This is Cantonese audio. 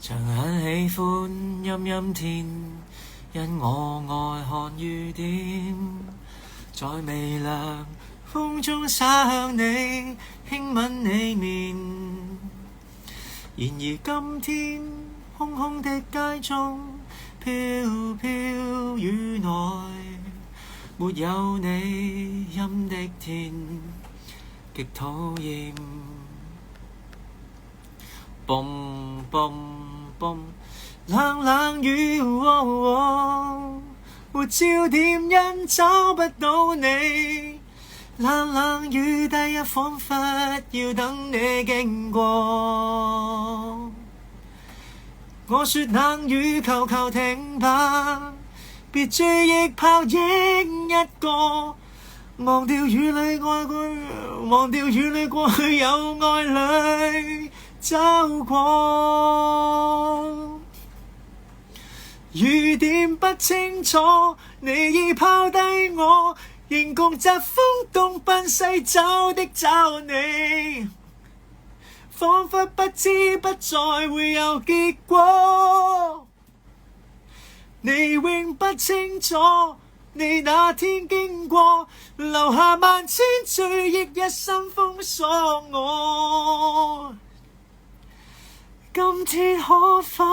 像很喜歡陰陰天，因我愛看雨點，在微涼風中灑向你，輕吻你面。然而今天空空的街中，飄飄雨內，沒有你陰的天，極討厭。嘣嘣嘣，冷冷雨，沒焦點因找不到你。冷冷雨，第一彷彿要等你經過。我說冷雨，求求停吧，別追憶泡影一個。忘掉雨裏愛過，忘掉雨裏過去有愛侶走過。雨點不清楚，你已拋低我，仍共疾風東奔西走的找你，彷彿不知不再會有結果。你永不清楚，你那天經過，留下萬千追憶，一生封鎖我。今天可否